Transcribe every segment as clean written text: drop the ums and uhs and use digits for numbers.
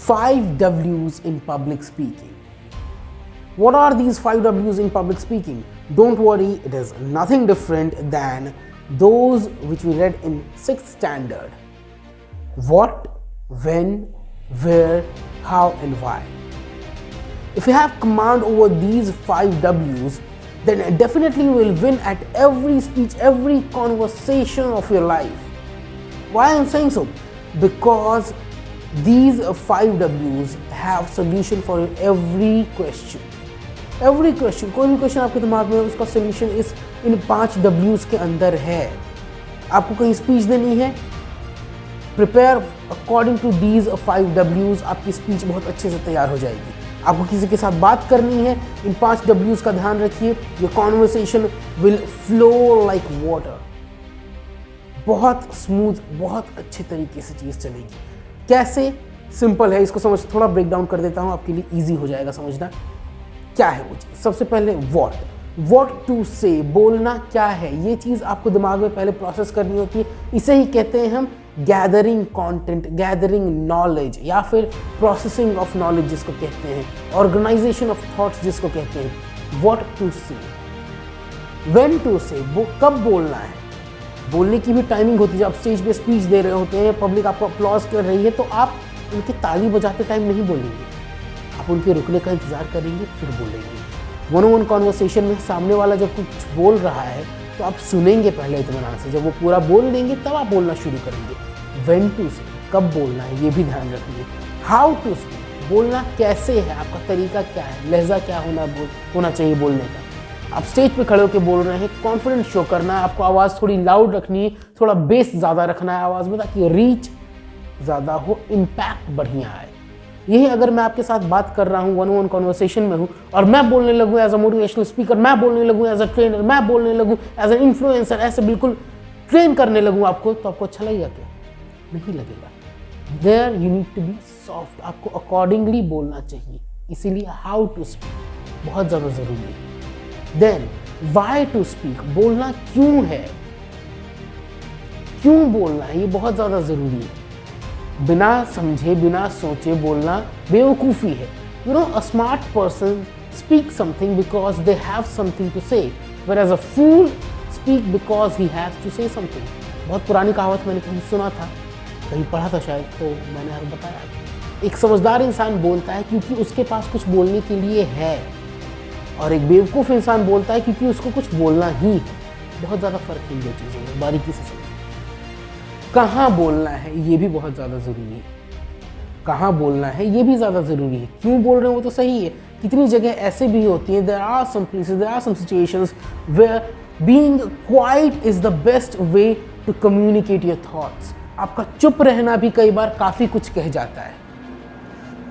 5 W's in public speaking. What are these 5 W's in public speaking? Don't worry, it is nothing different than those which we read in 6th standard. What, when, where, how and why. If you have command over these 5 W's, then definitely you will win at every speech, every conversation of your life. Why I am saying so? Because these 5 W's have solution for every question. Every question, कोई भी question आपके दिमाग में उसका solution in 5 W's के अंदर है. आपको कहीं स्पीच देनी है, prepare according to these 5 W's, आपकी स्पीच बहुत अच्छे से तैयार हो जाएगी. आपको किसी के साथ बात करनी है, इन 5 W's का ध्यान रखिए. Your conversation will flow like water. बहुत स्मूथ, बहुत अच्छे तरीके से चीज़ चलेगी. कैसे? सिंपल है, इसको समझ थोड़ा ब्रेक डाउन कर देता हूँ, आपके लिए ईजी हो जाएगा समझना. क्या है वो चीज़? सबसे पहले वॉट टू से, बोलना क्या है, ये चीज़ आपको दिमाग में पहले प्रोसेस करनी होती है. इसे ही कहते हैं हम गैदरिंग कंटेंट, गैदरिंग नॉलेज, या फिर प्रोसेसिंग ऑफ नॉलेज जिसको कहते हैं, ऑर्गेनाइजेशन ऑफ थॉट्स जिसको कहते हैं. व्हाट टू से. व्हेन टू से, कब बोलना है. बोलने की भी टाइमिंग होती है. जब आप स्टेज पे स्पीच दे रहे होते हैं, पब्लिक आपको अप्लॉज कर रही है, तो आप उनकी ताली बजाते टाइम नहीं बोलेंगे, आप उनके रुकने का इंतज़ार करेंगे फिर बोलेंगे. वन ऑन वन कॉन्वर्सेशन में सामने वाला जब कुछ बोल रहा है तो आप सुनेंगे पहले इत्मीनान से. जब वो पूरा बोल देंगे तब आप बोलना शुरू करेंगे. व्हेन टू से, कब बोलना है, ये भी ध्यान रखिए. हाउ टू स्पीक, बोलना कैसे है, आपका तरीका क्या है, लहजा क्या होना चाहिए बोलने का. आप स्टेज पे खड़े होकर बोल रहे हैं, कॉन्फिडेंस शो करना है, आपको आवाज़ थोड़ी लाउड रखनी है, थोड़ा बेस ज़्यादा रखना है आवाज़ में, ताकि रीच ज़्यादा हो, इम्पैक्ट बढ़िया आए. यही अगर मैं आपके साथ बात कर रहा हूँ, वन ऑन वन कॉन्वर्सेशन में हूँ, और मैं बोलने लगूँ एज अ मोटिवेशनल स्पीकर, मैं बोलने लगूँ एज अ ट्रेनर, मैं बोलने लगूँ एज एन इन्फ्लुएंसर, ऐसे बिल्कुल ट्रेन करने लगूँ आपको, तो आपको अच्छा लगेगा क्या? नहीं लगेगा. There you need to be soft, आपको अकॉर्डिंगली बोलना चाहिए. इसीलिए हाउ टू स्पीक बहुत ज़्यादा ज़रूरी है. देन वाई टू स्पीक, बोलना क्यों है, क्यों बोलना है, ये बहुत ज़्यादा ज़रूरी है. बिना समझे, बिना सोचे बोलना बेवकूफ़ी है. You know, a smart person speak something because they have something to say, whereas a fool speak because he has to say something. बहुत पुरानी कहावत मैंने कहीं सुना था, कहीं पढ़ा था शायद, तो मैंने आपको बताया. एक समझदार इंसान बोलता है क्योंकि उसके पास कुछ बोलने के लिए है, और एक बेवकूफ़ इंसान बोलता है क्योंकि उसको कुछ बोलना ही है. बहुत ज़्यादा फ़र्क है इन दो चीज़ों में, बारीकी से समझें. कहाँ बोलना है, ये भी बहुत ज़्यादा ज़रूरी है. कहाँ बोलना है ये भी ज़्यादा ज़रूरी है. क्यों बोल रहे हैं वो तो सही है. कितनी जगह ऐसे भी होती हैं, there are some places, there are some situations where being quiet is the best way to communicate your thoughts. आपका चुप रहना भी कई बार काफ़ी कुछ कह जाता है.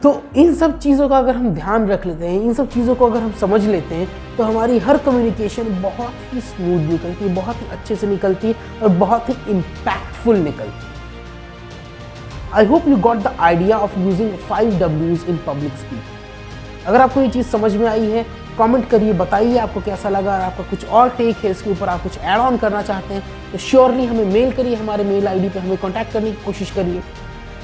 तो इन सब चीज़ों का अगर हम ध्यान रख लेते हैं, इन सब चीज़ों को अगर हम समझ लेते हैं, तो हमारी हर कम्युनिकेशन बहुत ही स्मूथ निकलती है, बहुत ही अच्छे से निकलती है, और बहुत ही इम्पैक्टफुल निकलती है. I hope you got the idea of using 5 W's in public speaking. अगर आपको ये चीज़ समझ में आई है, कमेंट करिए, बताइए आपको कैसा लगा. और आपका कुछ और टेक है इसके ऊपर, आप कुछ ऐड ऑन करना चाहते हैं, तो श्योरली हमें मेल करिए. हमारे मेल ID पे हमें कॉन्टैक्ट करने की कोशिश करिए.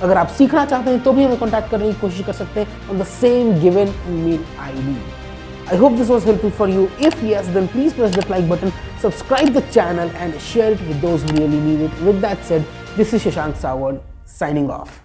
अगर आप सीखना चाहते हैं तो भी हमें कॉन्टैक्ट करने की कोशिश कर सकते हैं on the same given email ID. I hope this was helpful for you. If yes, then please press the like button, subscribe the channel and share it with those who really need it. With that said, this is Shashank Sawant signing off.